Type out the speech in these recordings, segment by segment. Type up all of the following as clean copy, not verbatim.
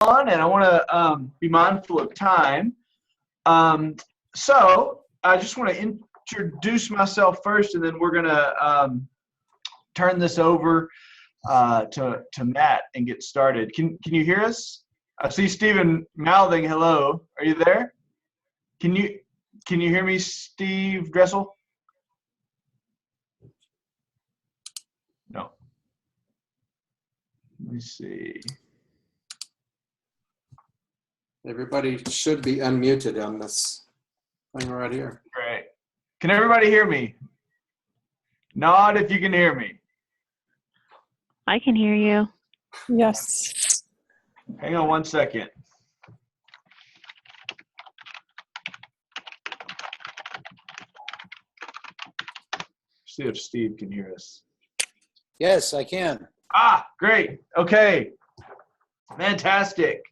and I want to be mindful of time. So I just want to introduce myself first, and then we're going to turn this over to Matt and get started. Can you hear us? I see Stephen mouthing hello. Are you there? Can you hear me, Steve Dressel? No. Let me see. Everybody should be unmuted on this thing right here. Great. Can everybody hear me? Nod if you can hear me. I can hear you. Yes. Hang on one second. See if Steve can hear us. Yes, I can. Ah, great. Okay. Fantastic.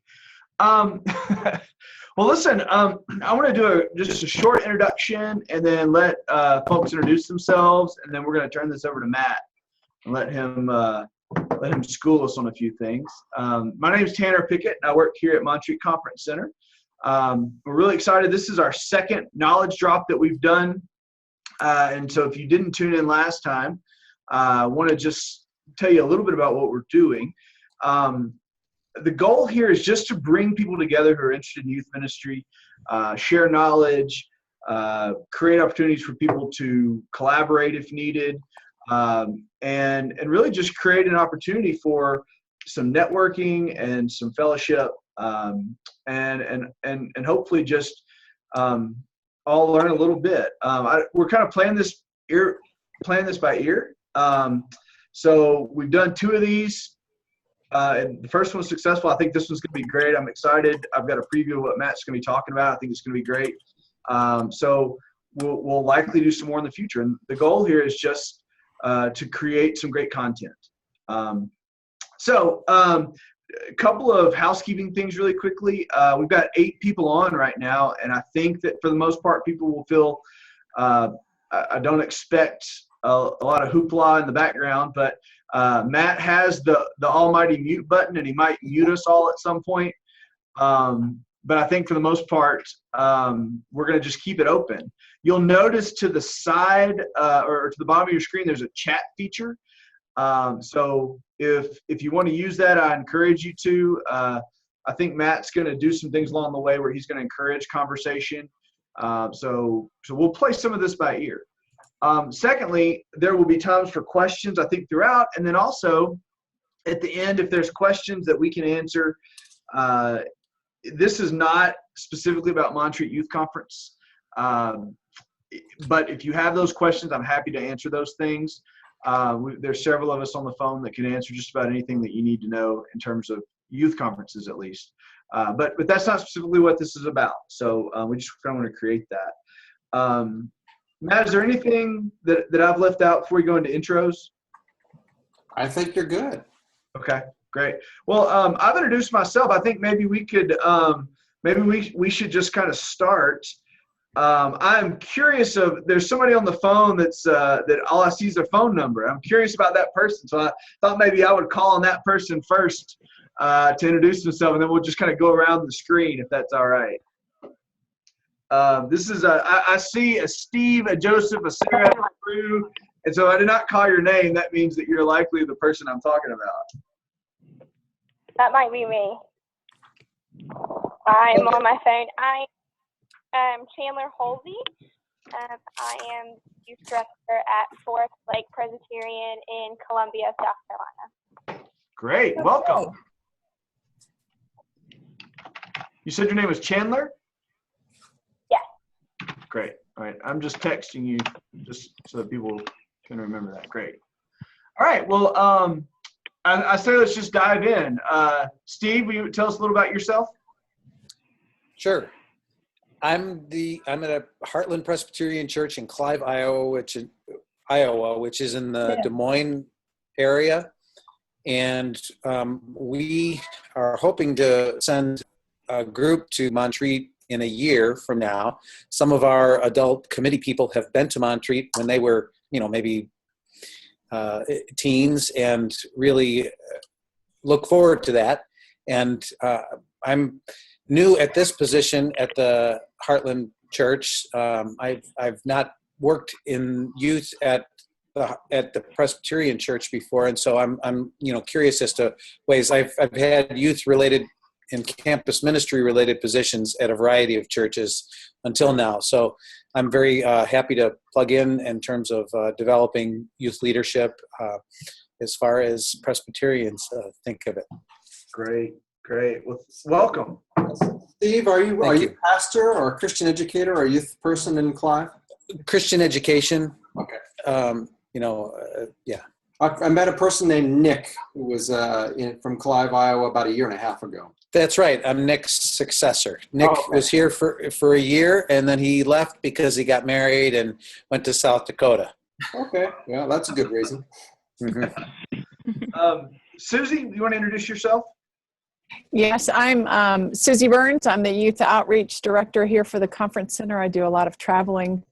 Well, listen, I want to do just a short introduction and then let folks introduce themselves, and then we're going to turn this over to Matt and let him school us on a few things. My name is Tanner Pickett, and I work here at Montreat Conference Center. We're really excited. This is our second knowledge drop that we've done, and so if you didn't tune in last time, I want to just tell you a little bit about what we're doing. The goal here is just to bring people together who are interested in youth ministry, share knowledge, create opportunities for people to collaborate if needed, and really just create an opportunity for some networking and some fellowship, and hopefully just all learn a little bit. We're kind of playing this by ear. So we've done 2 of these. And the first one was successful. I think this one's going to be great. I'm excited. I've got a preview of what Matt's going to be talking about. I think it's going to be great. So we'll likely do some more in the future. And the goal here is just to create some great content. So a couple of housekeeping things really quickly. We've got 8 people on right now, and I think that for the most part, people will feel I don't expect a lot of hoopla in the background, but Matt has the almighty mute button, and he might mute us all at some point. But I think for the most part, we're going to just keep it open. You'll notice to the side or to the bottom of your screen, there's a chat feature. So if you want to use that, I encourage you to. I think Matt's going to do some things along the way where he's going to encourage conversation. So we'll play some of this by ear. Secondly, there will be times for questions, I think, throughout. And then also at the end, if there's questions that we can answer, this is not specifically about Montreat Youth Conference. But if you have those questions, I'm happy to answer those things. There's several of us on the phone that can answer just about anything that you need to know in terms of youth conferences, at least. But that's not specifically what this is about. So we just kind of want to create that. Matt, is there anything that I've left out before we go into intros? I think you're good. Okay, great. Well, I've introduced myself. I think maybe we could, we should just kind of start. I'm curious there's somebody on the phone that all I see is their phone number. I'm curious about that person. So I thought maybe I would call on that person first to introduce themselves, and then we'll just kind of go around the screen if that's all right. This is I see a Steve, a Joseph, a Sarah, a Drew, and so I did not call your name. That means that you're likely the person I'm talking about. That might be me. I'm on my phone. I am Chandler Holsey. I am youth director at Forest Lake Presbyterian in Columbia, South Carolina. Great, welcome. You said your name was Chandler? Great. All right. I'm just texting you just so that people can remember that. Great. All right. Well, I say let's just dive in. Steve, will you tell us a little about yourself? Sure. I'm at a Heartland Presbyterian Church in Clive, Iowa, which is in the Des Moines area. And we are hoping to send a group to Montreat in a year from now. Some of our adult committee people have been to Montreat when they were, maybe teens, and really look forward to that. And I'm new at this position at the Heartland Church. I've not worked in youth at the Presbyterian Church before, and so I'm curious as to ways. I've had youth related and campus ministry related positions at a variety of churches until now. So I'm very happy to plug in terms of developing youth leadership as far as Presbyterians think of it. Great. Well, welcome. Steve, are you Thank you. a pastor or a Christian educator or a youth person in Clive? Christian education. Okay. Yeah. I met a person named Nick who was from Clive, Iowa about 1.5 years ago. That's right. I'm Nick's successor. Nick Okay. was here for a year, and then he left because he got married and went to South Dakota. Okay. Well, that's a good reason. Mm-hmm. Susie, you want to introduce yourself? Yes, I'm Susie Burns. I'm the Youth Outreach Director here for the Conference Center. I do a lot of traveling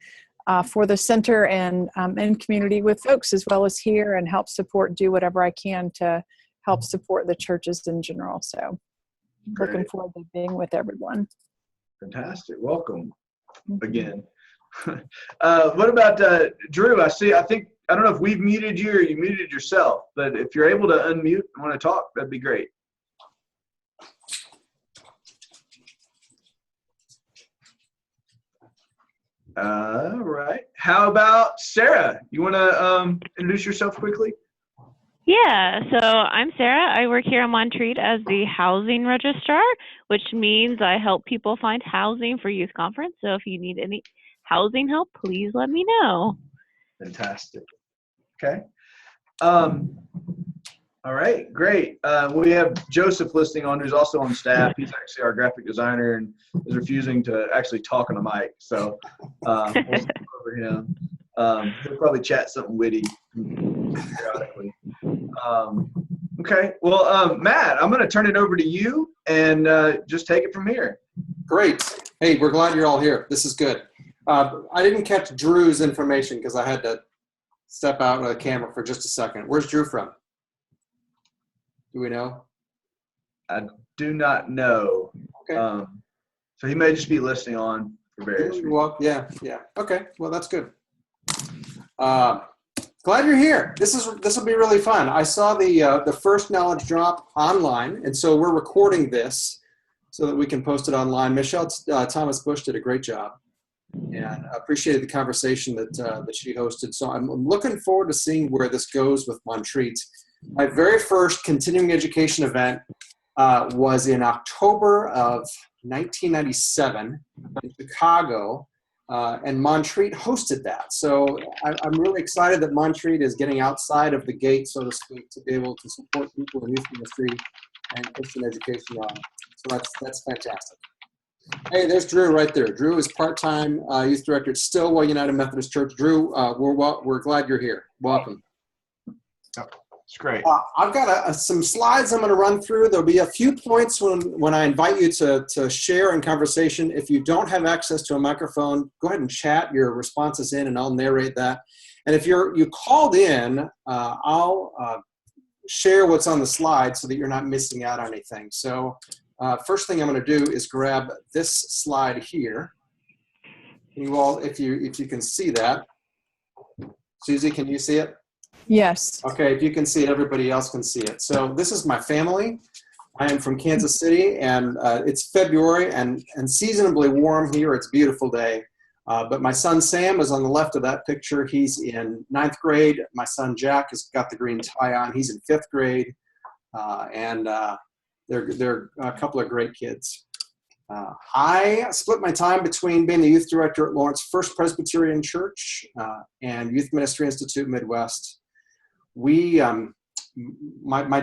for the center and in community with folks as well as here, and help support, do whatever I can to help support the churches in general. So looking Great. forward to being with everyone. Fantastic. Welcome again. What about Drew? I don't know if we've muted you or you muted yourself, but if you're able to unmute and want to talk, that'd be great. All right. How about Sarah? You want to introduce yourself quickly? Yeah, so I'm Sarah. I work here in Montreat as the housing registrar, which means I help people find housing for youth conference. So if you need any housing help, please let me know. Fantastic. Okay. All right, great. We have Joseph listening on, who's also on staff. He's actually our graphic designer and is refusing to actually talk on the mic. So we'll skip over him. He'll probably chat something witty periodically. Okay. Well, Matt, I'm going to turn it over to you and just take it from here. Great. Hey, we're glad you're all here. This is good. I didn't catch Drew's information because I had to step out of the camera for just a second. Where's Drew from? Do we know? I do not know. Okay. So he may just be listening on for various reasons. Well, yeah. Okay. Well, that's good. Glad you're here. This will be really fun. I saw the first knowledge drop online, and so we're recording this so that we can post it online. Michelle Thomas Bush did a great job, and I appreciated the conversation that she hosted. So I'm looking forward to seeing where this goes with Montreat. My very first continuing education event was in October of 1997 in Chicago, and Montreat hosted that. So I'm really excited that Montreat is getting outside of the gate, so to speak, to be able to support people in youth ministry and Christian education. So that's fantastic. Hey, there's Drew right there. Drew is part-time youth director at Stillwell United Methodist Church. Drew, we're glad you're here. Welcome. It's great. I've got some slides I'm going to run through. There'll be a few points when I invite you to share in conversation. If you don't have access to a microphone, go ahead and chat your responses in, and I'll narrate that. And if you called in, I'll share what's on the slide so that you're not missing out on anything. So first thing I'm going to do is grab this slide here. You all, if you can see that. Susie, can you see it? Yes. Okay, if you can see it, everybody else can see it. So this is my family. I am from Kansas City, and it's February and seasonably warm here. It's a beautiful day. But my son Sam is on the left of that picture. He's in 9th grade. My son Jack has got the green tie on. He's in 5th grade. And they're a couple of great kids. I split my time between being the youth director at Lawrence First Presbyterian Church and Youth Ministry Institute Midwest. My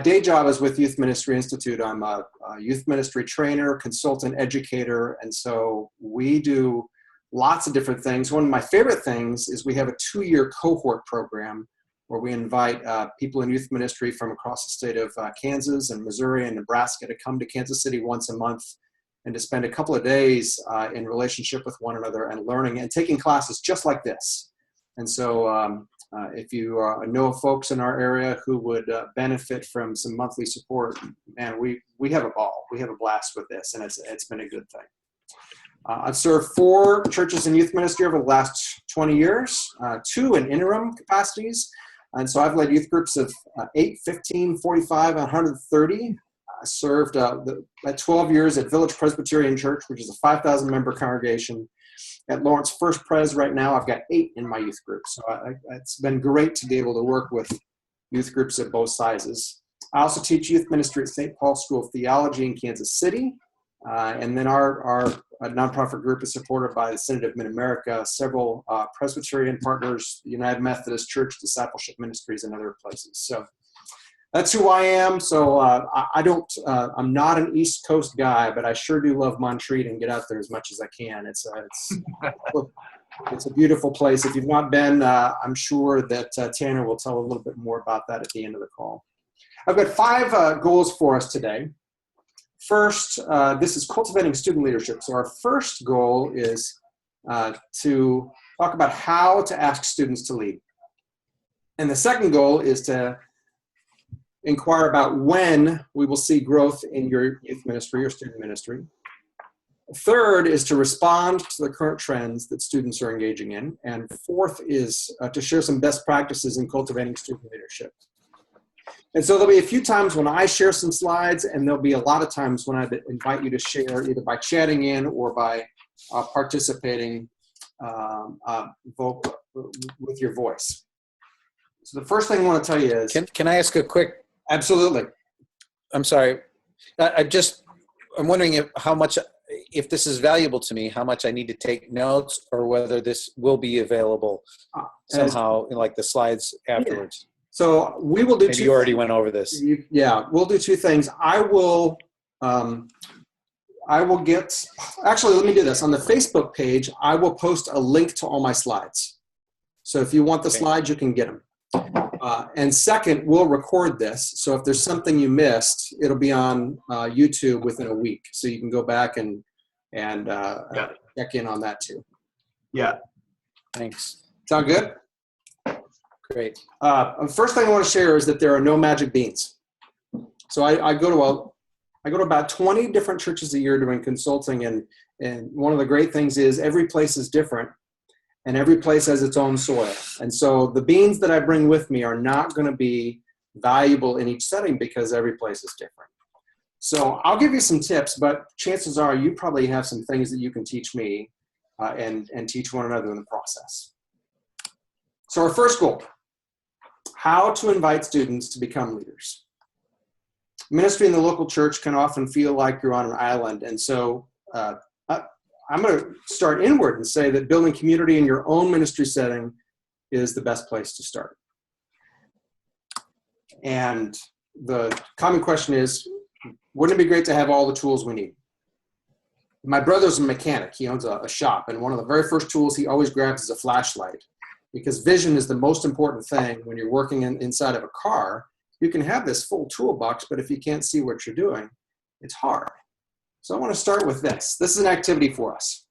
day job is with Youth Ministry Institute. I'm a youth ministry trainer, consultant, educator, and so we do lots of different things. One of my favorite things is we have a 2-year cohort program where we invite people in youth ministry from across the state of Kansas and Missouri and Nebraska to come to Kansas City once a month and to spend a couple of days in relationship with one another and learning and taking classes just like this. And so If you know of folks in our area who would benefit from some monthly support, man, we have a ball. We have a blast with this, and it's been a good thing. I've served 4 churches in youth ministry over the last 20 years, 2 in interim capacities. And so I've led youth groups of 8, 15, 45, and 130. I served at 12 years at Village Presbyterian Church, which is a 5,000 member congregation. At Lawrence First Pres right now, I've got 8 in my youth group. So it's been great to be able to work with youth groups of both sizes. I also teach youth ministry at St. Paul School of Theology in Kansas City. And then our nonprofit group is supported by the Synod of Mid-America, several Presbyterian partners, the United Methodist Church Discipleship Ministries, and other places. So that's who I am. So I'm not an East Coast guy, but I sure do love Montreat and get out there as much as I can. It's a beautiful place. If you've not been, I'm sure that Tanner will tell a little bit more about that at the end of the call. I've got 5 goals for us today. First, this is cultivating student leadership. So our first goal is to talk about how to ask students to lead. And the second goal is to inquire about when we will see growth in your youth ministry or student ministry. Third is to respond to the current trends that students are engaging in. And fourth is to share some best practices in cultivating student leadership. And so there'll be a few times when I share some slides, and there'll be a lot of times when I invite you to share either by chatting in or by participating with your voice. So the first thing I want to tell you is... Can I ask a quick... Absolutely. I'm sorry. I'm wondering if this is valuable to me, how much I need to take notes, or whether this will be available somehow in like the slides afterwards. Yeah. So we will do Maybe you already went over this. Yeah, we'll do 2 things. I will get, actually, let me do this. On the Facebook page, I will post a link to all my slides. So if you want the slides, you can get them. And second, we'll record this. So if there's something you missed, it'll be on YouTube within a week. So you can go back and check in on that too. Yeah. Thanks. Sound good? Great. First thing I want to share is that there are no magic beans. So I go to about 20 different churches a year doing consulting, and one of the great things is every place is different, and every place has its own soil. And so the beans that I bring with me are not going to be valuable in each setting because every place is different. So I'll give you some tips, but chances are you probably have some things that you can teach me and teach one another in the process. So our first goal, how to invite students to become leaders. Ministry in the local church can often feel like you're on an island. And so I'm going to start inward and say that building community in your own ministry setting is the best place to start. And the common question is, wouldn't it be great to have all the tools we need? My brother's a mechanic. He owns a shop. And one of the very first tools he always grabs is a flashlight, because vision is the most important thing when you're working inside of a car. You can have this full toolbox, but if you can't see what you're doing, it's hard. So I want to start with this. This is an activity for us.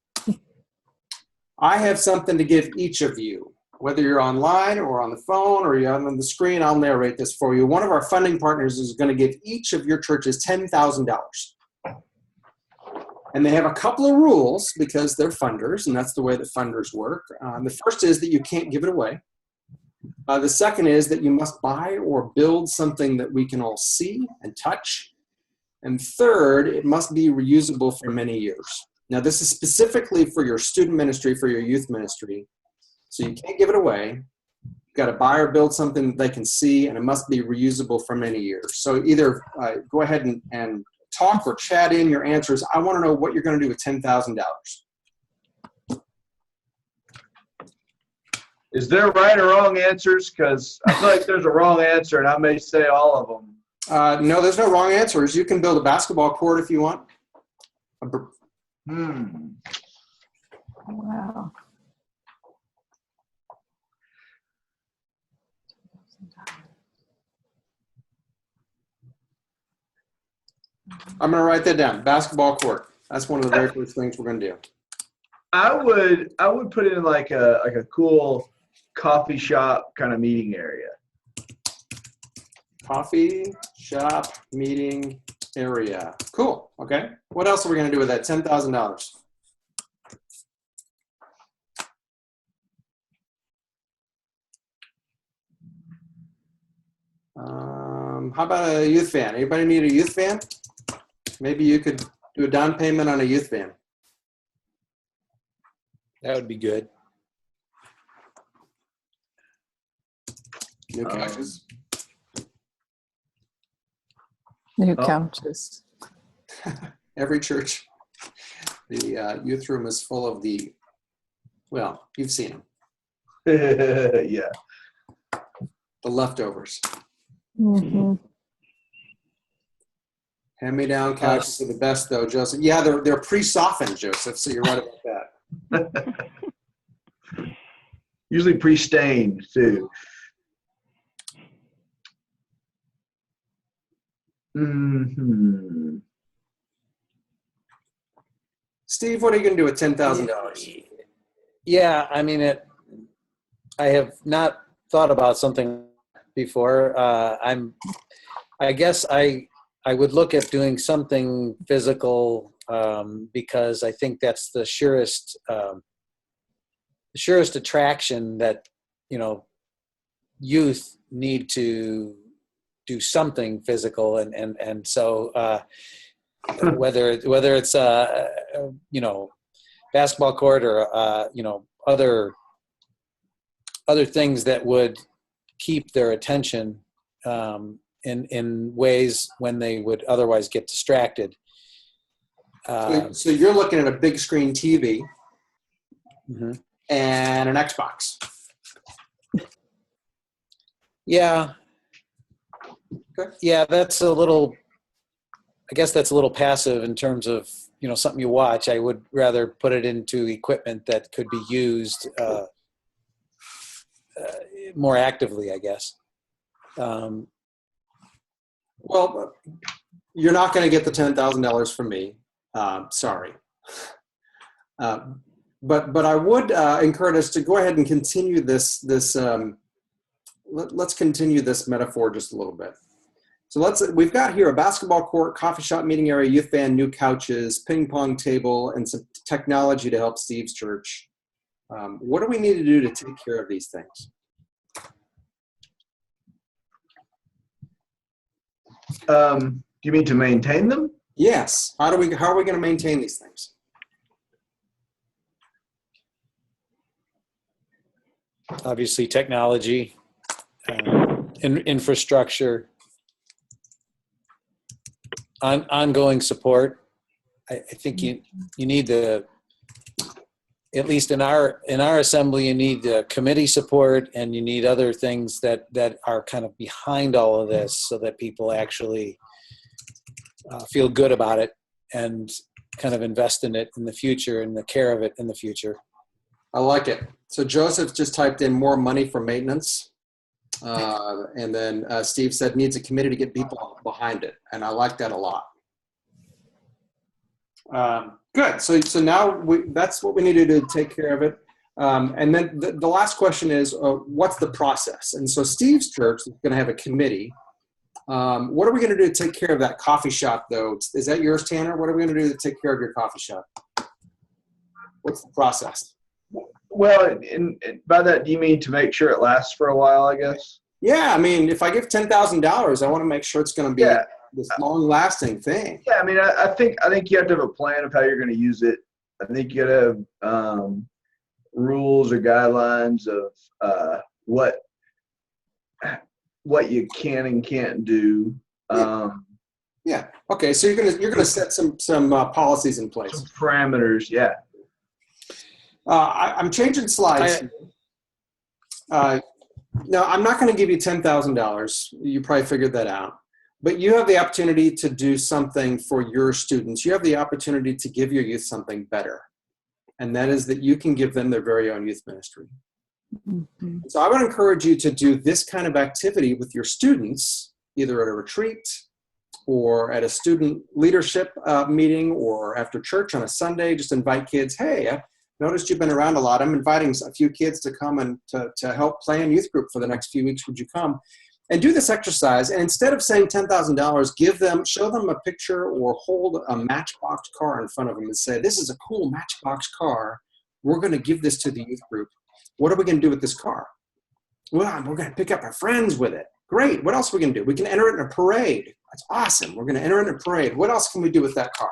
I have something to give each of you, whether you're online or on the phone or you're on the screen. I'll narrate this for you. One of our funding partners is going to give each of your churches $10,000. And they have a couple of rules because they're funders, and that's the way that funders work. The first is that you can't give it away. The second is that you must buy or build something that we can all see and touch. And third, it must be reusable for many years. Now, this is specifically for your student ministry, for your youth ministry. So you can't give it away. You've got to buy or build something that they can see, and it must be reusable for many years. So either go ahead and talk or chat in your answers. I want to know what you're going to do with $10,000. Is there right or wrong answers? Because I feel like there's a wrong answer, and I may say all of them. No, there's no wrong answers. You can build a basketball court if you want. Wow. I'm going to write that down. Basketball court. That's one of the very first things we're going to do. I would put in like a cool coffee shop kind of meeting area. Coffee shop meeting area. Cool. Okay. What else are we going to do with that $10,000? How about a youth van? Anybody need a youth van? Maybe you could do a down payment on a youth van. That would be good. New couches. New Oh. couches. Every church, the youth room is full of well, you've seen them, Yeah. the leftovers. Mhm. Hand-me-down couches are the best, though, Joseph. Yeah, they're pre-softened, Joseph, so you're right about that. Usually pre-stained too. Hmm. Steve, what are you going to do with $10,000? Yeah, I mean, I have not thought about something before. I guess I would look at doing something physical because I think that's the surest attraction that, youth need to do something physical, and so whether it's basketball court or other things that would keep their attention in ways when they would otherwise get distracted. So you're looking at a big screen TV Mhm. and an Xbox. Yeah. Okay. Yeah, I guess that's a little passive in terms of, something you watch. I would rather put it into equipment that could be used more actively, I guess. Well, you're not going to get the $10,000 from me. Sorry. But I would encourage us to go ahead and continue this. Let's continue this metaphor just a little bit. So we've got here a basketball court, coffee shop meeting area, youth van, new couches, ping pong table, and some technology to help Steve's church. What do we need to do to take care of these things? Do you mean to maintain them? Yes. How are we going to maintain these things? Obviously, technology, infrastructure, ongoing support. I think you need at least in our assembly, you need committee support, and you need other things that are kind of behind all of this, so that people actually feel good about it and kind of invest in it in the future and the care of it in the future. I like it. So Joseph just typed in more money for maintenance. And then Steve said needs a committee to get people behind it. And I like that a lot. Good. So now that's what we need to do to take care of it. And then the last question is, what's the process? And so Steve's church is going to have a committee. What are we going to do to take care of that coffee shop, though? Is that yours, Tanner? What are we going to do to take care of your coffee shop? What's the process? Well, by that, do you mean to make sure it lasts for a while, I guess? Yeah, I mean, if I give $10,000, I want to make sure it's going to be this long-lasting thing. Yeah, I mean, I think you have to have a plan of how you're going to use it. I think you got to have rules or guidelines of what you can and can't do. Yeah. Okay. So you're gonna set some policies in place. Some parameters. Yeah. I'm changing slides. No, I'm not going to give you $10,000. You probably figured that out. But you have the opportunity to do something for your students. You have the opportunity to give your youth something better. And that is that you can give them their very own youth ministry. Mm-hmm. So I would encourage you to do this kind of activity with your students, either at a retreat or at a student leadership meeting or after church on a Sunday. Just invite kids, hey, Noticed you've been around a lot. I'm inviting a few kids to come and to help plan youth group for the next few weeks. Would you come and do this exercise? And instead of saying $10,000, show them a picture or hold a Matchbox car in front of them and say, this is a cool Matchbox car. We're going to give this to the youth group. What are we going to do with this car? Well, we're going to pick up our friends with it. Great. What else are we going to do? We can enter it in a parade. That's awesome. We're going to enter it in a parade. What else can we do with that car?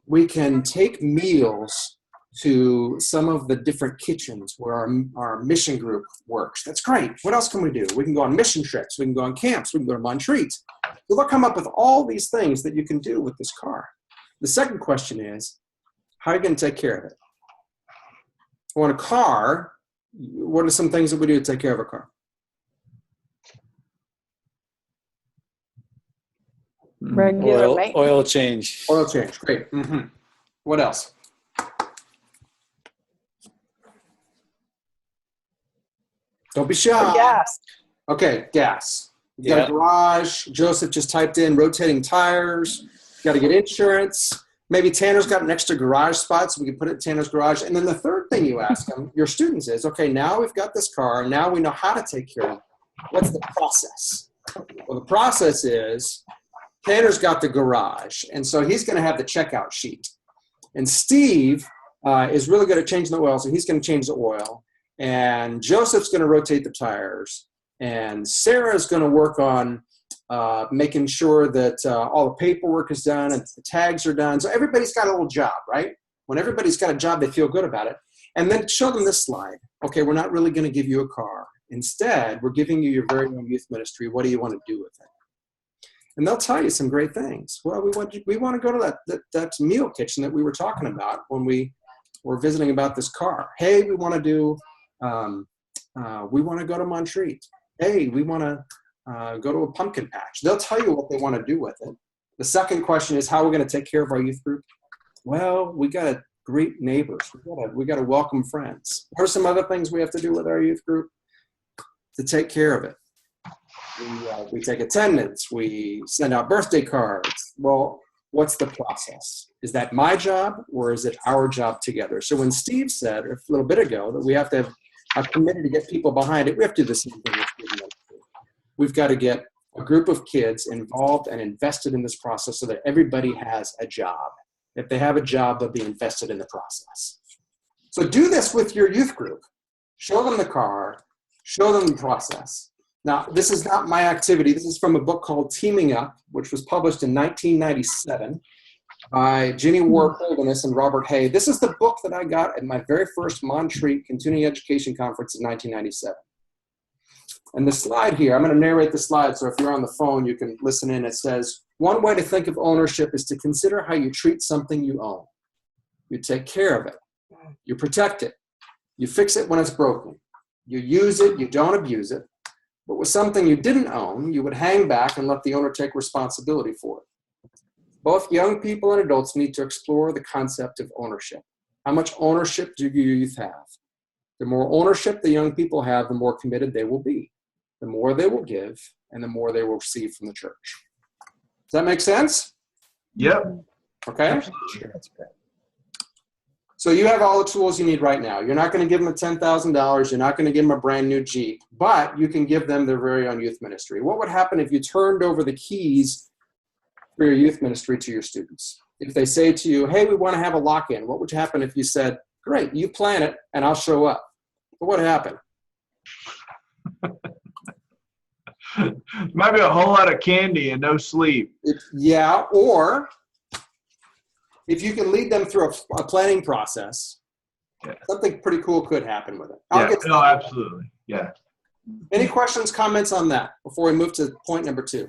We can take meals to some of the different kitchens where our mission group works. That's great. What else can we do? We can go on mission trips. We can go on camps. We can go to Montreat. So they'll come up with all these things that you can do with this car. The second question is, how are you going to take care of it? On a car, what are some things that we do to take care of a car? Regular maintenance. Oil change. Oil change, great. Mm-hmm. What else? Don't be shy. Gas. Okay, gas. You got a garage. Joseph just typed in rotating tires. Got to get insurance. Maybe Tanner's got an extra garage spot, so we can put it in Tanner's garage. And then the third thing you ask them, your students, is, okay, now we've got this car. Now we know how to take care of it. What's the process? Well, the process is Tanner's got the garage, and so he's going to have the checkout sheet. And Steve is really good at changing the oil, so he's going to change the oil. And Joseph's going to rotate the tires. And Sarah's going to work on making sure that all the paperwork is done and the tags are done. So everybody's got a little job, right? When everybody's got a job, they feel good about it. And then show them this slide. Okay, we're not really going to give you a car. Instead, we're giving you your very own youth ministry. What do you want to do with it? And they'll tell you some great things. Well, we want to go to that meal kitchen that we were talking about when we were visiting about this car. Hey, we want to do, we want to go to Montreat. Hey, we want to go to a pumpkin patch. They'll tell you what they want to do with it. The second question is, how are we going to take care of our youth group? Well, we got to greet neighbors. We got to welcome friends. What are some other things we have to do with our youth group to take care of it? We take attendance. We send out birthday cards. Well, what's the process? Is that my job or is it our job together? So when Steve said a little bit ago that we have to have committed to get people behind it, we have to do the same thing with student ministry. We've got to get a group of kids involved and invested in this process so that everybody has a job. If they have a job, they'll be invested in the process. So do this with your youth group. Show them the car. Show them the process. Now, this is not my activity. This is from a book called Teaming Up, which was published in 1997 by Ginny Ward Holderness and Robert Hay. This is the book that I got at my very first Montreat Continuing Education Conference in 1997. And the slide here, I'm going to narrate the slide, so if you're on the phone, you can listen in. It says, one way to think of ownership is to consider how you treat something you own. You take care of it. You protect it. You fix it when it's broken. You use it. You don't abuse it. But with something you didn't own, you would hang back and let the owner take responsibility for it. Both young people and adults need to explore the concept of ownership. How much ownership do your youth have? The more ownership the young people have, the more committed they will be. The more they will give, and the more they will receive from the church. Does that make sense? Yep. Okay? That's great. So you have all the tools you need right now. You're not going to give them $10,000. You're not going to give them a brand new Jeep, but you can give them their very own youth ministry. What would happen if you turned over the keys for your youth ministry to your students? If they say to you, hey, we want to have a lock-in, what would happen if you said, great, you plan it and I'll show up? What would happen? Might be a whole lot of candy and no sleep. Yeah, or if you can lead them through a planning process, something pretty cool could happen with it. No, absolutely. Yeah. Any questions, comments on that before we move to point number 2?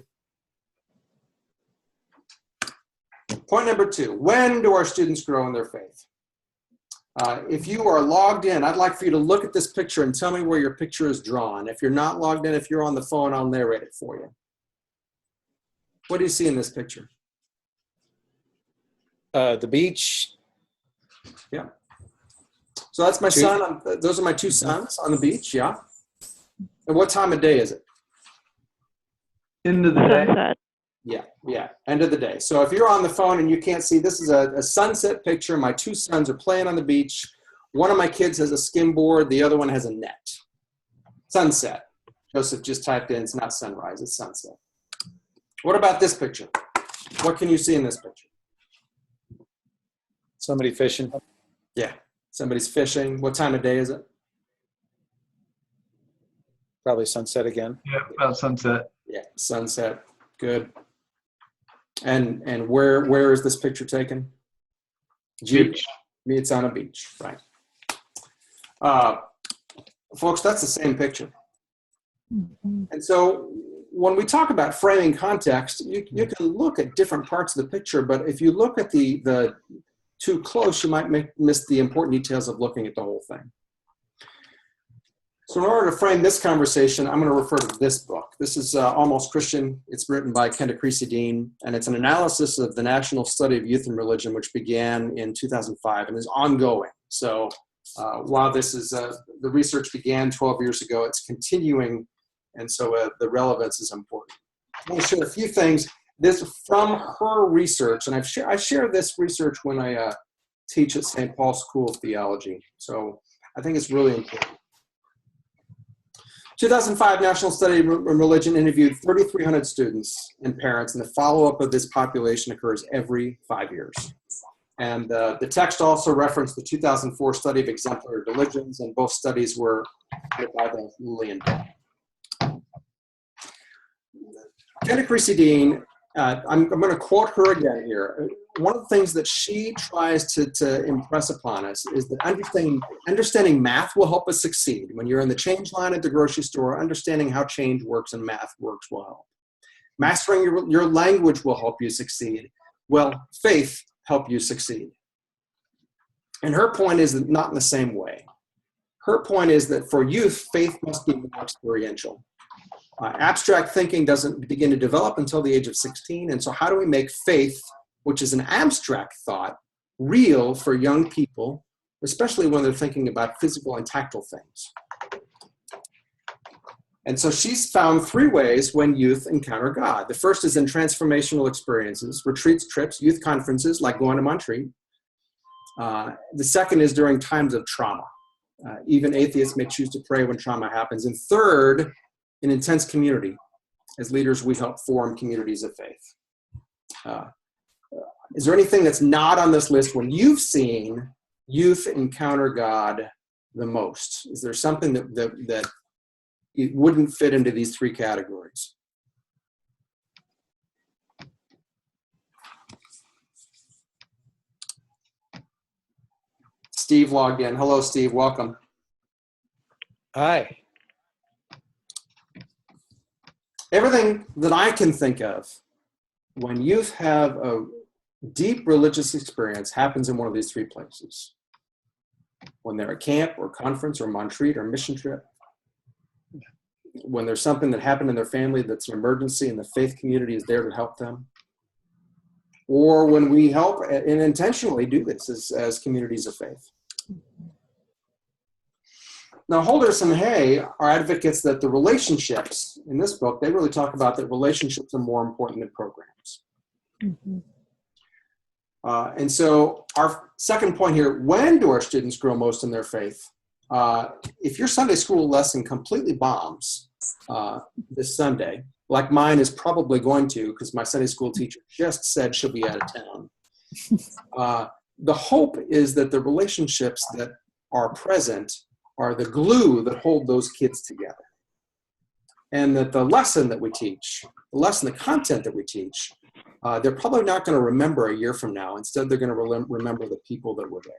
Point number 2, when do our students grow in their faith? If you are logged in, I'd like for you to look at this picture and tell me where your picture is drawn. If you're not logged in, if you're on the phone, I'll narrate it for you. What do you see in this picture? The beach. Yeah. So that's my son. Those are my 2 sons on the beach. Yeah. And what time of day is it? End of the day. Sunset. Yeah. End of the day. So if you're on the phone and you can't see, this is a sunset picture. My two sons are playing on the beach. One of my kids has a skimboard. The other one has a net. Sunset. Joseph just typed in, it's not sunrise, it's sunset. What about this picture? What can you see in this picture? Somebody fishing. Yeah, somebody's fishing. What time of day is it? Probably sunset again. Yeah, about sunset. Yeah, sunset. Good. And where is this picture taken? Beach. It's on a beach, right? Folks, that's the same picture. And so when we talk about framing context, you can look at different parts of the picture, but if you look at the too close, you might miss the important details of looking at the whole thing. So in order to frame this conversation, I'm going to refer to this book. This is Almost Christian. It's written by Kenda Creasy-Dean, and it's an analysis of the National Study of Youth and Religion, which began in 2005 and is ongoing. So while this is the research began 12 years ago, it's continuing, and so the relevance is important. I want to share a few things. This from her research, and I share this research when I teach at St. Paul School of Theology. So I think it's really important. 2005 National Study of Religion interviewed 3,300 students and parents, and the follow-up of this population occurs every 5 years. And the text also referenced the 2004 study of exemplary religions, and both studies were by the Lillian Book. Kenda Creasy-Dean, I'm going to quote her again here. One of the things that she tries to impress upon us is that understanding math will help us succeed. When you're in the change line at the grocery store, understanding how change works and math works will help. Mastering your language will help you succeed. Well, faith help you succeed. And her point is that not in the same way. Her point is that for youth, faith must be more experiential. Abstract thinking doesn't begin to develop until the age of 16. And so how do we make faith, which is an abstract thought, real for young people, especially when they're thinking about physical and tactile things? And so she's found 3 ways when youth encounter God. The first is in transformational experiences, retreats, trips, youth conferences, like going to Montreat. The second is during times of trauma. Even atheists may choose to pray when trauma happens. And third, in intense community. As leaders, we help form communities of faith. Is there anything that's not on this list when you've seen youth encounter God the most? Is there something that it wouldn't fit into these 3 categories? Steve logged in. Hello, Steve. Welcome. Hi. Everything that I can think of when youth have a deep religious experience happens in one of these 3 places. When they're at camp or conference or Montreat or mission trip. When there's something that happened in their family that's an emergency and the faith community is there to help them. Or when we help and intentionally do this as communities of faith. Now, Holders and Hay are advocates that the relationships in this book, they really talk about that relationships are more important than programs. Mm-hmm. And so our second point here, when do our students grow most in their faith? If your Sunday school lesson completely bombs this Sunday, like mine is probably going to, because my Sunday school teacher just said she'll be out of town, the hope is that the relationships that are present are the glue that hold those kids together. And that the lesson that we teach, the content that we teach, they're probably not going to remember a year from now. Instead, they're going to remember the people that were there.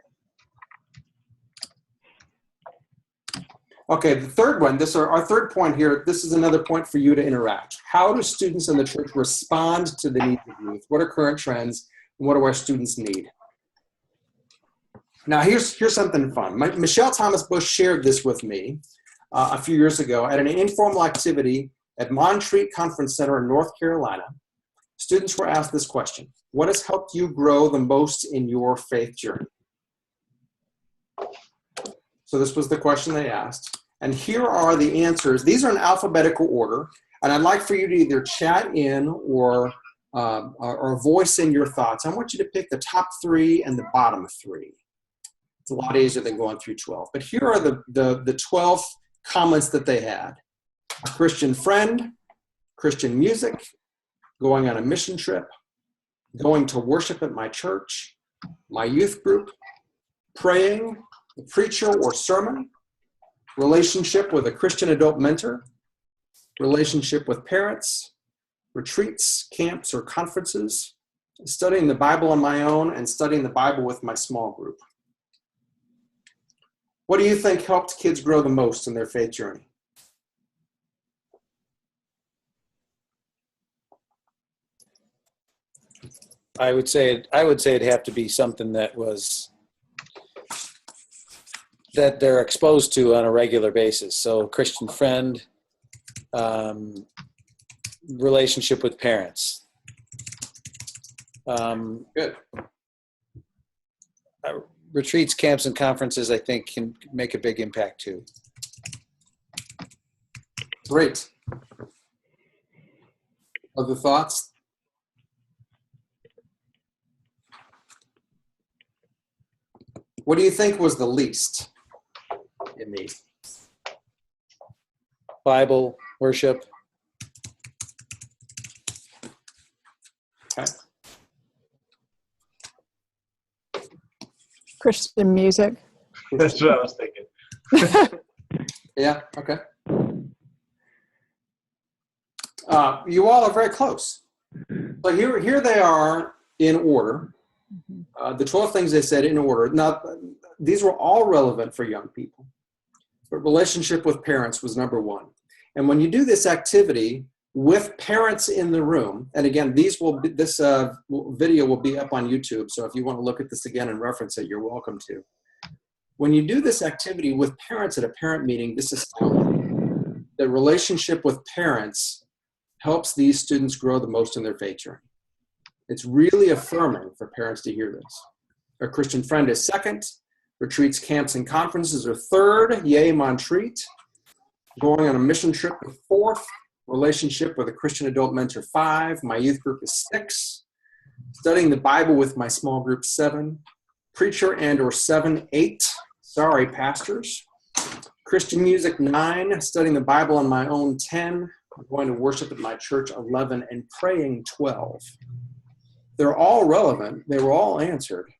Okay, the third one, our third point here, this is another point for you to interact. How do students in the church respond to the needs of youth? What are current trends? And what do our students need? Now, here's something fun. Michelle Thomas Bush shared this with me a few years ago at an informal activity at Montreat Conference Center in North Carolina. Students were asked this question: what has helped you grow the most in your faith journey? So this was the question they asked. And here are the answers. These are in alphabetical order. And I'd like for you to either chat in or or voicing your thoughts. I want you to pick the top 3 and the bottom 3. It's a lot easier than going through 12. But here are the 12 comments that they had. A Christian friend, Christian music, going on a mission trip, going to worship at my church, my youth group, praying, the preacher or sermon, relationship with a Christian adult mentor, relationship with parents, retreats, camps, or conferences, studying the Bible on my own, and studying the Bible with my small group. What do you think helped kids grow the most in their faith journey? I would say it'd have to be something that they're exposed to on a regular basis. So Christian friend, relationship with parents. Good. Retreats, camps, and conferences, I think, can make a big impact too. Great. Other thoughts? What do you think was the least in these? Bible, worship. Okay. Christian music. That's what I was thinking. Yeah, okay. You all are very close. So here they are in order. The 12 things they said in order. Now, these were all relevant for young people. But relationship with parents was number 1. And when you do this activity with parents in the room, and again, this video will be up on YouTube, so if you want to look at this again and reference it, you're welcome to. When you do this activity with parents at a parent meeting, this is the relationship with parents helps these students grow the most in their faith journey. It's really affirming for parents to hear this. A Christian friend is 2nd. Retreats, camps, and conferences are 3rd. Yay, Montreat. Going on a mission trip is 4th. Relationship with a Christian adult mentor, 5. My youth group is 6. Studying the Bible with my small group, 7. Preacher and or 7, 8. Sorry, pastors. Christian music, 9. Studying the Bible on my own, 10. Going to worship at my church, 11. And praying, 12. They're all relevant. They were all answered.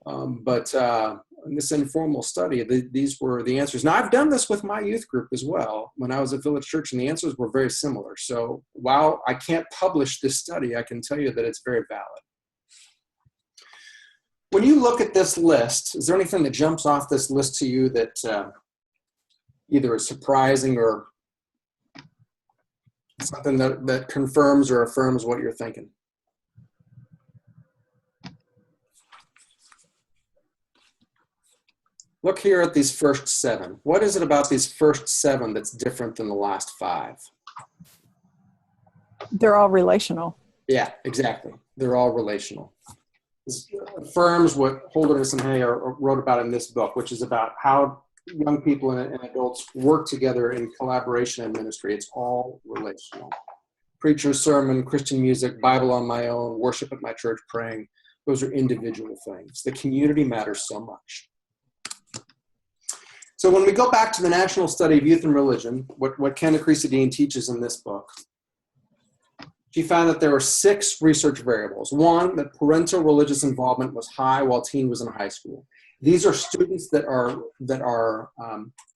But in this informal study, these were the answers. Now, I've done this with my youth group as well when I was at Village Church, and the answers were very similar. So while I can't publish this study, I can tell you that it's very valid. When you look at this list, is there anything that jumps off this list to you that either is surprising or something that confirms or affirms what you're thinking? Look here at these first 7. What is it about these first 7 that's different than the last 5? They're all relational. Yeah, exactly. They're all relational. This affirms what Holderness and Hay wrote about in this book, which is about how young people and adults work together in collaboration and ministry. It's all relational. Preacher, sermon, Christian music, Bible on my own, worship at my church, praying. Those are individual things. The community matters so much. So when we go back to the National Study of Youth and Religion, what Kenda Creasy-Dean teaches in this book, she found that there were 6 research variables. 1, that parental religious involvement was high while teen was in high school. These are students that are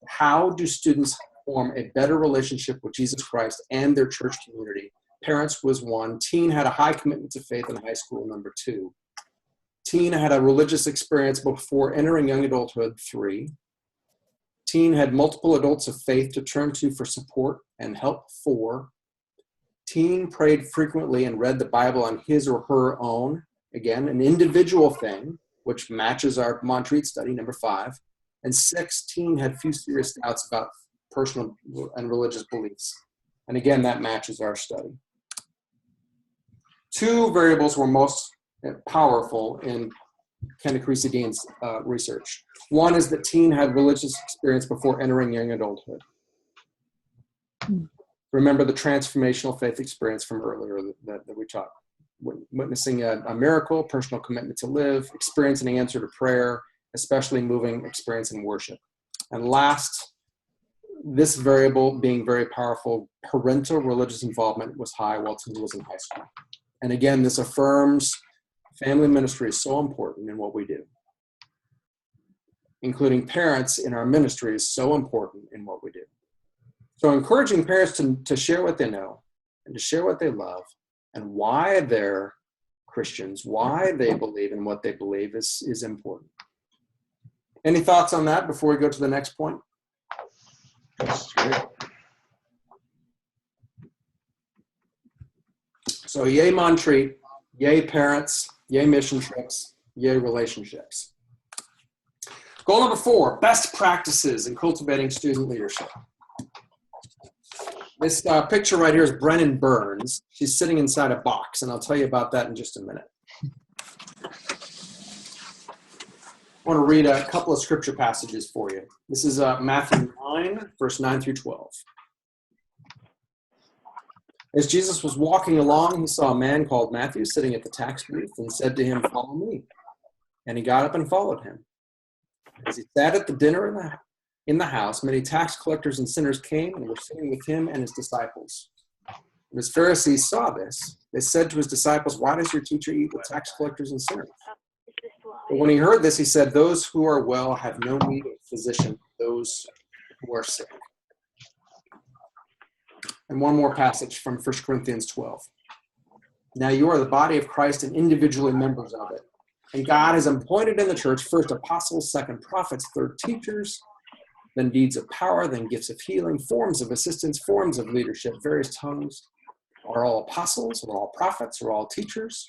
how do students form a better relationship with Jesus Christ and their church community? Parents was 1. Teen had a high commitment to faith in high school, number 2. Teen had a religious experience before entering young adulthood, 3. Teen had multiple adults of faith to turn to for support and help, 4. Teen prayed frequently and read the Bible on his or her own. Again, an individual thing, which matches our Montreat study, number 5. And 6, teen had few serious doubts about personal and religious beliefs. And again, that matches our study. 2 variables were most powerful in Kenda Creasy-Dean's research. 1 is that teen had religious experience before entering young adulthood. remember the transformational faith experience from earlier that we talked. Witnessing a miracle, personal commitment to live, experiencing an answer to prayer, especially moving experience in worship. And last, this variable being very powerful, parental religious involvement was high while Tim was in high school. And again, this affirms family ministry is so important in what we do. Including parents in our ministry is so important in what we do. So encouraging parents to share what they know and to share what they love and why they're Christians, why they believe in what they believe is important. Any thoughts on that before we go to the next point? That's great. So yay Montreat, yay parents, yay mission trips, yay relationships. Goal number 4, best practices in cultivating student leadership. This picture right here is Brennan Burns. She's sitting inside a box, and I'll tell you about that in just a minute. I want to read a couple of scripture passages for you. This is Matthew 9, verse 9 through 12. As Jesus was walking along, he saw a man called Matthew sitting at the tax booth and said to him, "Follow me." And he got up and followed him. As he sat at the dinner in the house, many tax collectors and sinners came and were sitting with him and his disciples. When his Pharisees saw this, they said to his disciples, "Why does your teacher eat with tax collectors and sinners?" But when he heard this, he said, "Those who are well have no need of a physician, those who are sick." And one more passage from 1 Corinthians 12. Now you are the body of Christ and individually members of it. And God has appointed in the church first apostles, second prophets, third teachers, then deeds of power, then gifts of healing, forms of assistance, forms of leadership, various tongues. Are all apostles? Are all prophets? Are all teachers?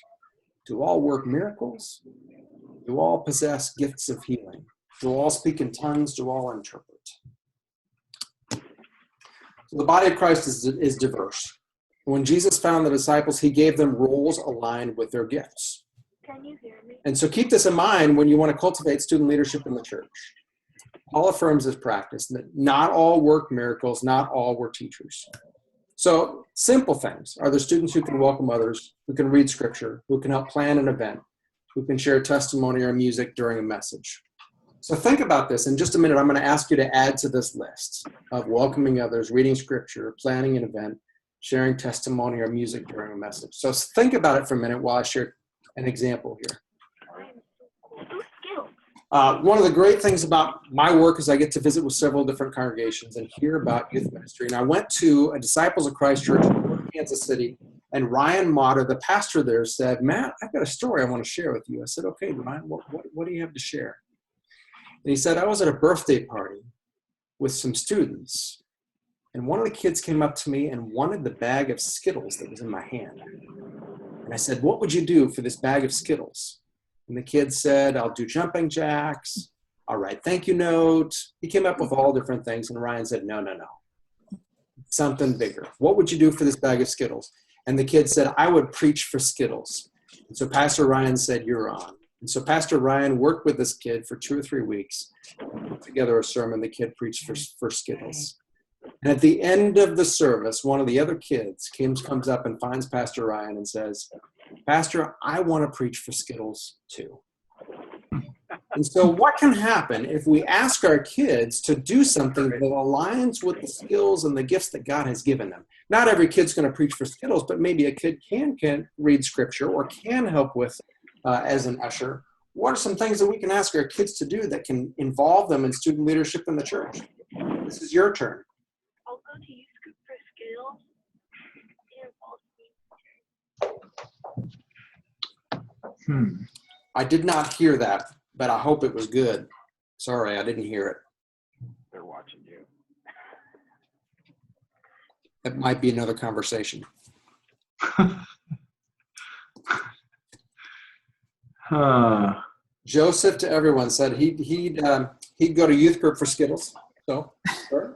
Do all work miracles? Do all possess gifts of healing? Do all speak in tongues? Do all interpret? So the body of Christ is diverse. When Jesus found the disciples, he gave them roles aligned with their gifts. Can you hear me? And so keep this in mind when you want to cultivate student leadership in the church. Paul affirms this practice, that not all work miracles, not all were teachers. So simple things. Are there students who can welcome others, who can read scripture, who can help plan an event, who can share testimony or music during a message? So think about this. In just a minute, I'm going to ask you to add to this list of welcoming others, reading scripture, planning an event, sharing testimony or music during a message. So think about it for a minute while I share an example here. One of the great things about my work is I get to visit with several different congregations and hear about youth ministry. And I went to a Disciples of Christ church in Kansas City, and Ryan Motter, the pastor there, said, "Matt, I've got a story I want to share with you." I said, "Okay, Ryan, what do you have to share?" And he said, "I was at a birthday party with some students, and one of the kids came up to me and wanted the bag of Skittles that was in my hand. And I said, 'What would you do for this bag of Skittles?' And the kid said, 'I'll do jumping jacks. I'll write thank you notes.' He came up with all different things, and Ryan said, no. Something bigger. What would you do for this bag of Skittles?" And the kid said, "I would preach for Skittles." And so Pastor Ryan said, "You're on." And so Pastor Ryan worked with this kid for 2 or 3 weeks, put together a sermon. The kid preached for Skittles. And at the end of the service, one of the other kids comes up and finds Pastor Ryan and says, "Pastor, I want to preach for Skittles too." And so what can happen if we ask our kids to do something that aligns with the skills and the gifts that God has given them? Not every kid's going to preach for Skittles, but maybe a kid can read scripture or can help with as an usher. What are some things that we can ask our kids to do that can involve them in student leadership in the church? This is your turn. I'll go to youth group for skills. I did not hear that, but I hope it was good. Sorry, I didn't hear it. They're watching you. It might be another conversation. Joseph to everyone said he'd go to youth group for Skittles. So, sure.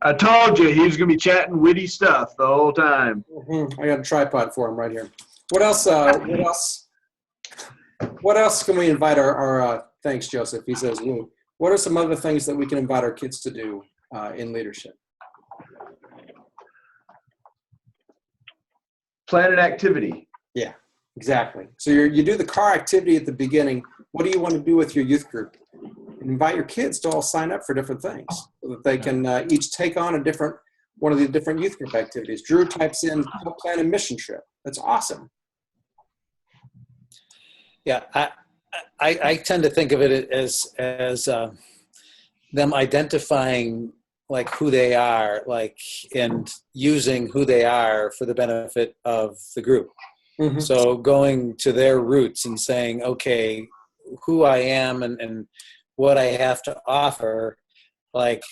I told you he was going to be chatting witty stuff the whole time. I got a tripod for him right here. What else? What else can we invite our thanks, Joseph? He says, "What are some other things that we can invite our kids to do in leadership. Plan an activity. Yeah, exactly. So you do the car activity at the beginning. What do you want to do with your youth group? And invite your kids to all sign up for different things so that they can each take on one of the different youth group activities. Drew types in, help plan a mission trip. That's awesome. Yeah, I tend to think of it as them identifying like who they are, like, and using who they are for the benefit of the group. Mm-hmm. So going to their roots and saying, okay, who I am and what I have to offer. Like,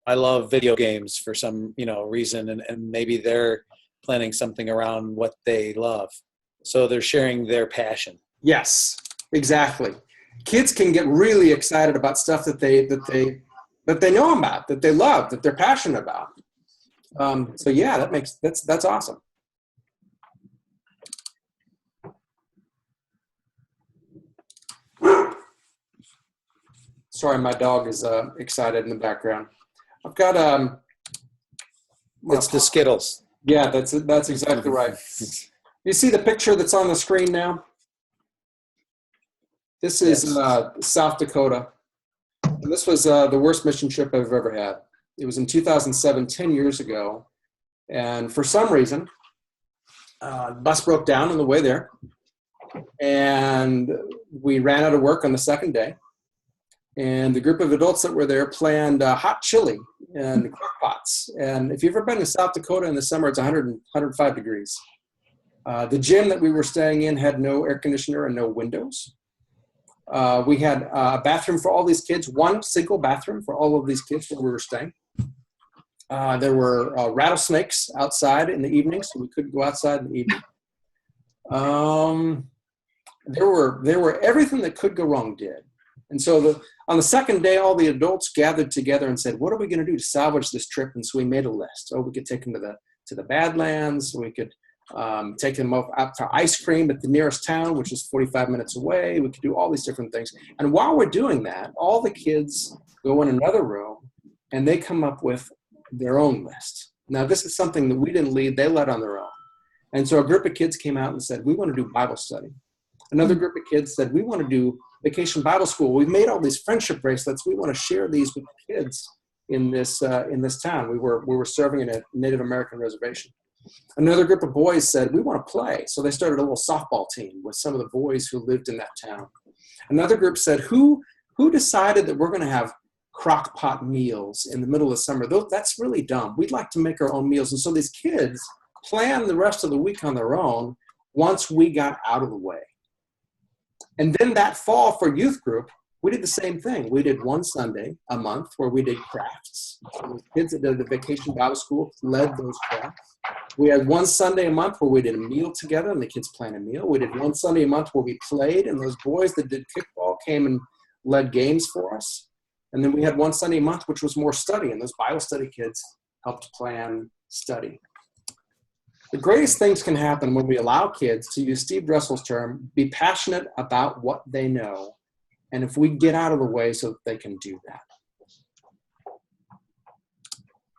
I love video games for some, reason, and maybe they're planning something around what they love. So they're sharing their passion. Yes, exactly. Kids can get really excited about stuff that they know about, that they love, that they're passionate about. So yeah, that's awesome. Sorry, my dog is excited in the background. I've got it's the Skittles. Yeah, that's exactly right. You see the picture that's on the screen now? This is South Dakota. And this was the worst mission trip I've ever had. It was in 2007, 10 years ago. And for some reason, the bus broke down on the way there. And we ran out of work on the second day. And the group of adults that were there planned hot chili and crock pots. And if you've ever been to South Dakota in the summer, it's 105 degrees. The gym that we were staying in had no air conditioner and no windows. We had a bathroom for all these kids, one single bathroom for all of these kids where we were staying. There were rattlesnakes outside in the evening, so we couldn't go outside in the evening. There were everything that could go wrong did. And so on the second day, all the adults gathered together and said, what are we going to do to salvage this trip? And so we made a list. Oh, we could take them to the Badlands. We could take them out for ice cream at the nearest town, which is 45 minutes away. We could do all these different things. And while we're doing that, all the kids go in another room and they come up with their own list. Now, this is something that we didn't lead. They led on their own. And so a group of kids came out and said, we want to do Bible study. Another group of kids said, we want to do Vacation Bible School. We've made all these friendship bracelets. We want to share these with the kids in this town. We were serving in a Native American reservation. Another group of boys said, we want to play. So they started a little softball team with some of the boys who lived in that town. Another group said, who decided that we're going to have crock pot meals in the middle of summer? That's really dumb. We'd like to make our own meals. And so these kids planned the rest of the week on their own once we got out of the way. And then that fall for youth group, we did the same thing. We did one Sunday a month where we did crafts. So the kids that did the Vacation Bible School led those crafts. We had one Sunday a month where we did a meal together and the kids planned a meal. We did one Sunday a month where we played and those boys that did kickball came and led games for us. And then we had one Sunday a month which was more study, and those Bible study kids helped plan study. The greatest things can happen when we allow kids, to use Steve Dressel's term, be passionate about what they know, and if we get out of the way so that they can do that.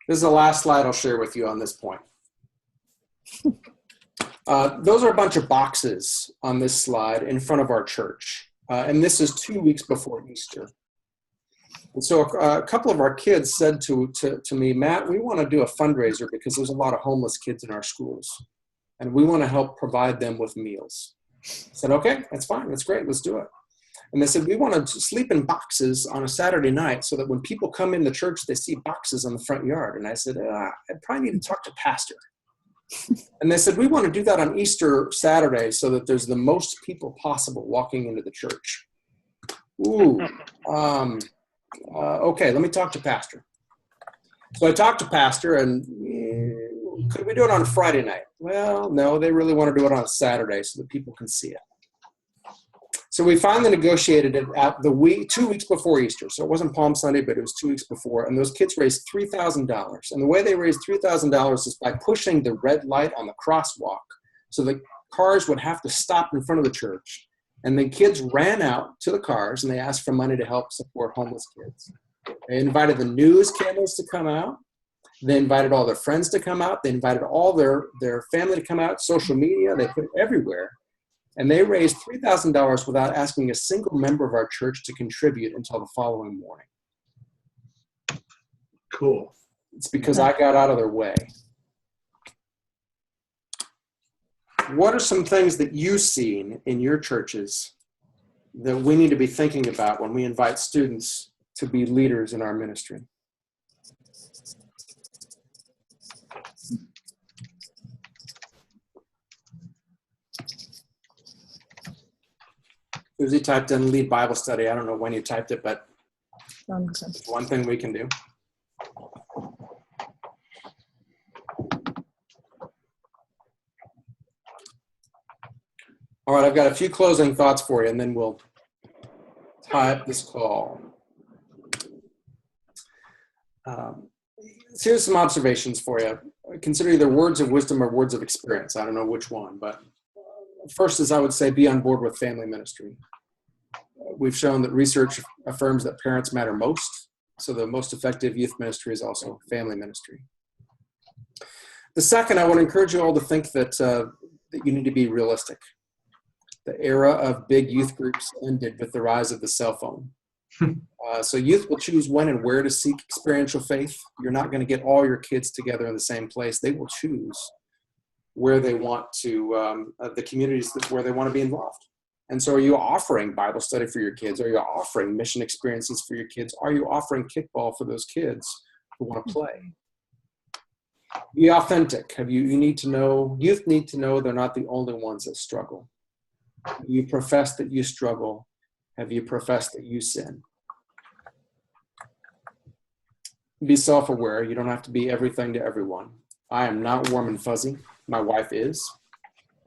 This is the last slide I'll share with you on this point. Those are a bunch of boxes on this slide in front of our church, and this is 2 weeks before Easter. And so a couple of our kids said to me, Matt, we want to do a fundraiser because there's a lot of homeless kids in our schools, and we want to help provide them with meals. I said, okay, that's fine. That's great. Let's do it. And they said, we want to sleep in boxes on a Saturday night so that when people come in the church, they see boxes on the front yard. And I said, I probably need to talk to pastor. And they said, we want to do that on Easter Saturday so that there's the most people possible walking into the church. Ooh, okay, let me talk to pastor. So I talked to pastor, and could we do it on a Friday night? Well, no, they really want to do it on a Saturday so that people can see it. So we finally negotiated it at 2 weeks before Easter. So it wasn't Palm Sunday, but it was 2 weeks before. And those kids raised $3,000. And the way they raised $3,000 is by pushing the red light on the crosswalk. So the cars would have to stop in front of the church. And the kids ran out to the cars and they asked for money to help support homeless kids. They invited the news cameras to come out. They invited all their friends to come out. They invited all their family to come out, social media. They put it everywhere. And they raised $3,000 without asking a single member of our church to contribute until the following morning. Cool. It's because I got out of their way. What are some things that you've seen in your churches that we need to be thinking about when we invite students to be leaders in our ministry? Susie typed in lead Bible study. I don't know when you typed it, but it's one thing we can do. All right, I've got a few closing thoughts for you, and then we'll tie up this call. Here's some observations for you. Consider either words of wisdom or words of experience. I don't know which one, but first is I would say be on board with family ministry. We've shown that research affirms that parents matter most, so the most effective youth ministry is also family ministry. The second, I want to encourage you all to think that you need to be realistic. The era of big youth groups ended with the rise of the cell phone. So youth will choose when and where to seek experiential faith. You're not going to get all your kids together in the same place. They will choose where they want to, the communities where they want to be involved. And so are you offering Bible study for your kids? Are you offering mission experiences for your kids? Are you offering kickball for those kids who want to play? Be authentic. You need to know, youth need to know they're not the only ones that struggle. You profess that you struggle. Have you professed that you sin? Be self-aware. You don't have to be everything to everyone. I am not warm and fuzzy. My wife is.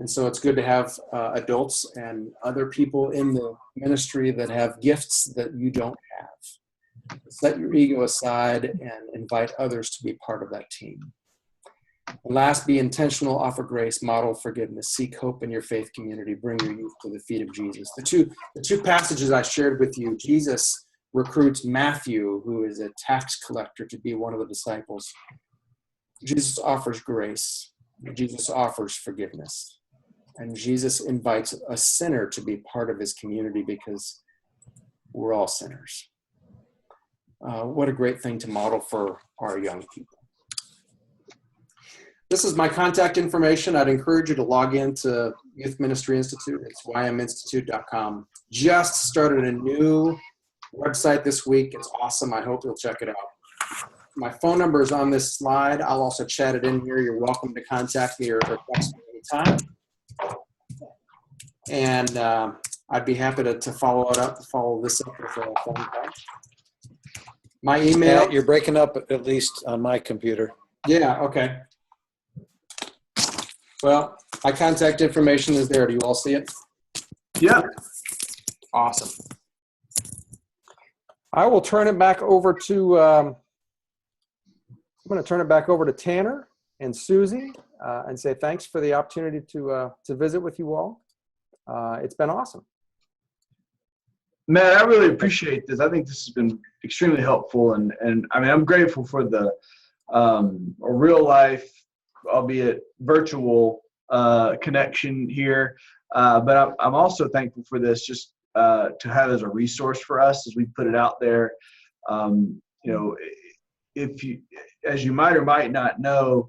And so it's good to have adults and other people in the ministry that have gifts that you don't have. Set your ego aside and invite others to be part of that team. And last, be intentional, offer grace, model forgiveness, seek hope in your faith community, bring your youth to the feet of Jesus. The two passages I shared with you, Jesus recruits Matthew, who is a tax collector, to be one of the disciples. Jesus offers grace. Jesus offers forgiveness. And Jesus invites a sinner to be part of his community because we're all sinners. What a great thing to model for our young people. This is my contact information. I'd encourage you to log into Youth Ministry Institute. It's yminstitute.com. Just started a new website this week. It's awesome. I hope you'll check it out. My phone number is on this slide. I'll also chat it in here. You're welcome to contact me or text me anytime. And I'd be happy to follow this up with a phone call. My email. Yeah, you're breaking up at least on my computer. Yeah, okay. Well, my contact information is there. Do you all see it? Yeah. Awesome. I will turn it back over to, I'm going to turn it back over to Tanner and Susie and say thanks for the opportunity to visit with you all. It's been awesome. Matt, I really appreciate this. I think this has been extremely helpful. And I mean, I'm grateful for the a real life, albeit virtual connection here. But I'm also thankful for this just to have as a resource for us as we put it out there. You know, if you, as you might or might not know,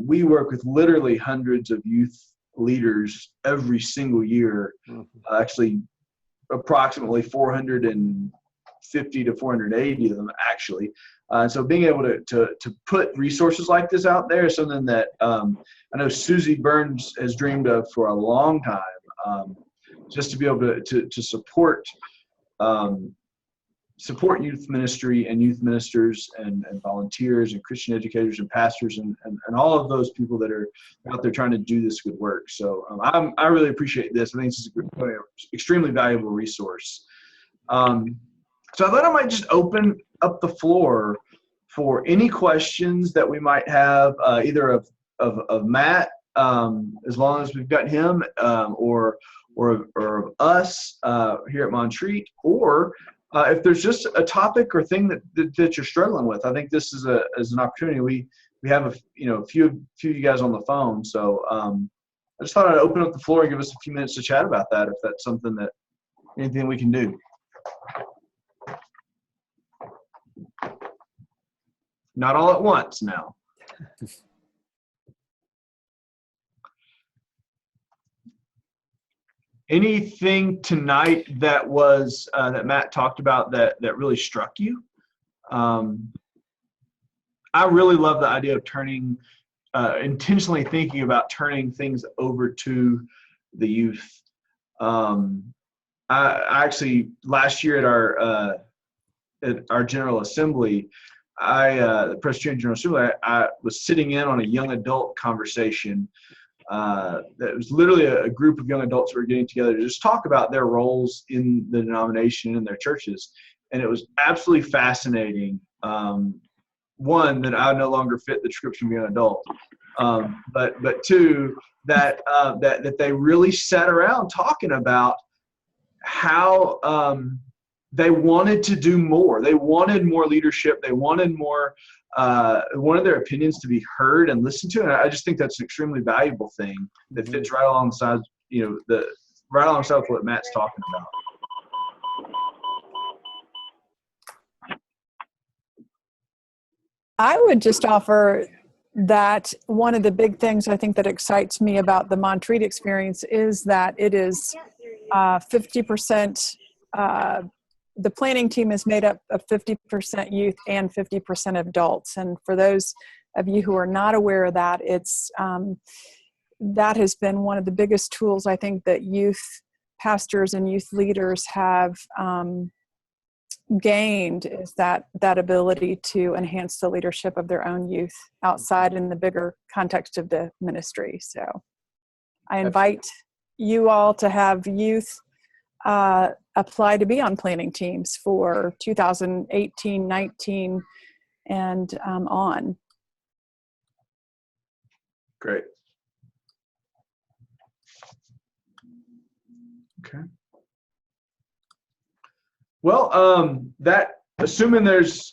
we work with literally hundreds of youth leaders every single year, actually approximately 450 to 480 of them actually. So being able to put resources like this out there is something that I know Susie Burns has dreamed of for a long time, just to be able to support youth ministry and youth ministers and volunteers and Christian educators and pastors and all of those people that are out there trying to do this good work. So I really appreciate this. I think this is an extremely valuable resource. So I thought I might just open up the floor for any questions that we might have, either of Matt, as long as we've got him, or of us here at Montreat, or if there's just a topic or thing that you're struggling with, I think this is an opportunity. We have a few of you guys on the phone, so I just thought I'd open up the floor and give us a few minutes to chat about that, if that's something that anything we can do. Not all at once now. Anything tonight that was that Matt talked about that really struck you? I really love the idea of turning, intentionally thinking about turning things over to the youth. I actually, last year at our General Assembly, the Presbyterian General Assembly, I was sitting in on a young adult conversation that was literally a group of young adults who were getting together to just talk about their roles in the denomination and their churches. And it was absolutely fascinating. One, that I no longer fit the description of young adult. But two, that they really sat around talking about how they wanted to do more. They wanted more leadership. They wanted more. Wanted their opinions to be heard and listened to, and I just think that's an extremely valuable thing that fits right alongside, right alongside what Matt's talking about. I would just offer that one of the big things I think that excites me about the Montreat experience is that it is 50%. The planning team is made up of 50% youth and 50% adults. And for those of you who are not aware of that, that has been one of the biggest tools I think that youth pastors and youth leaders have gained, is that ability to enhance the leadership of their own youth outside in the bigger context of the ministry. So I invite you all to have youth apply to be on planning teams for 2018, 19, and on. Great. Okay. Well, assuming there's,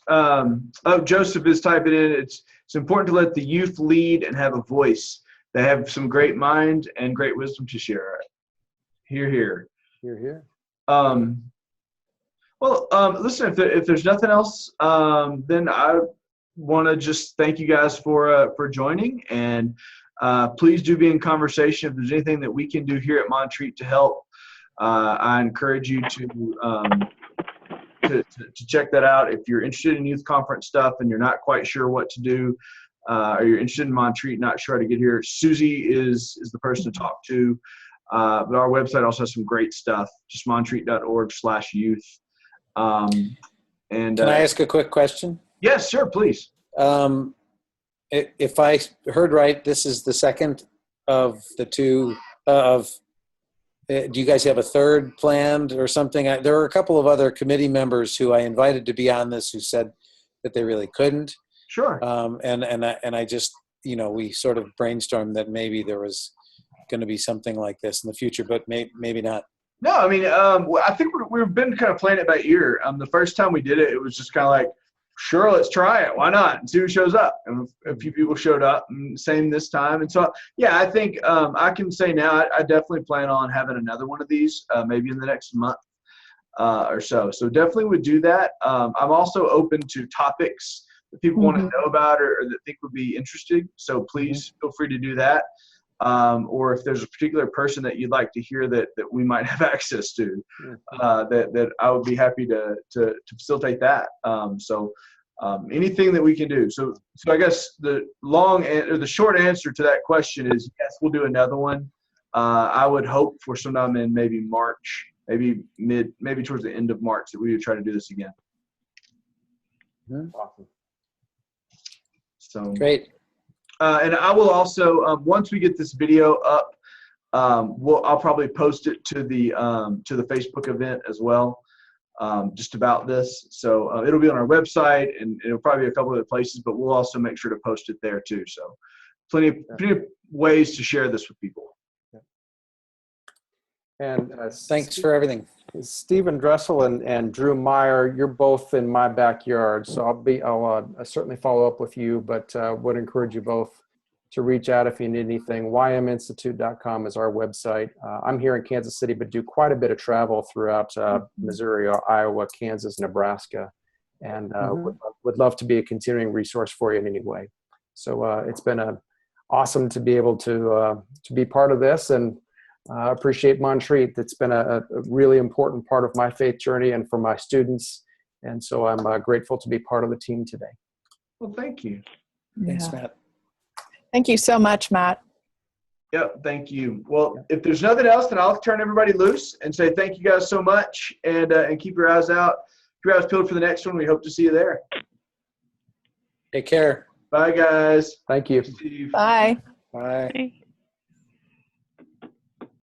Joseph is typing in, it's important to let the youth lead and have a voice. They have some great mind and great wisdom to share. Hear, hear. You're here. Listen, if there's nothing else, then I want to just thank you guys for joining, and please do be in conversation. If there's anything that we can do here at Montreat to help, I encourage you to check that out. If you're interested in youth conference stuff and you're not quite sure what to do, or you're interested in Montreat, not sure how to get here, Susie is the person to talk to. But our website also has some great stuff, just montreat.org/youth. And Can I ask a quick question? Yes, sure, please. If I heard right, this is the second of the two do you guys have a third planned or something? There are a couple of other committee members who I invited to be on this who said that they really couldn't. Sure. And I just, we sort of brainstormed that maybe there was going to be something like this in the future, but maybe not. No, I mean, I think we've been kind of playing it by ear. The first time we did it, it was just kind of like, sure, let's try it. Why not? And see who shows up. And a few people showed up, and same this time. And so, yeah, I think I can say now I definitely plan on having another one of these maybe in the next month or so. So definitely would do that. I'm also open to topics that people want to know about or that think would be interesting. So please feel free to do that. Or if there's a particular person that you'd like to hear that we might have access to, that I would be happy to facilitate that. Anything that we can do. So I guess the short answer to that question is yes, we'll do another one. I would hope for sometime in maybe March, maybe towards the end of March, that we would try to do this again. Awesome. So Great. And I will also, once we get this video up, I'll probably post it to the Facebook event as well, just about this. So it'll be on our website, and it'll probably be a couple of other places, but we'll also make sure to post it there too. So plenty of ways to share this with people. And Thanks for everything. Stephen Dressel and Drew Meyer, you're both in my backyard, so I'll certainly follow up with you, but would encourage you both to reach out if you need anything. yminstitute.com is our website. I'm here in Kansas City, but do quite a bit of travel throughout Missouri, Iowa, Kansas, Nebraska, and would love to be a continuing resource for you in any way. So it's been awesome to be able to be part of this, and appreciate Montreat. That's been a really important part of my faith journey and for my students. And so I'm grateful to be part of the team today. Well, thank you. Thanks, Yeah. Matt. Thank you so much, Matt. Yep, thank you. Well, if there's nothing else, then I'll turn everybody loose and say thank you guys so much, and keep your eyes out. Keep your eyes peeled for the next one. We hope to see you there. Take care. Bye, guys. Thank you. Steve. Bye. Bye. Okay.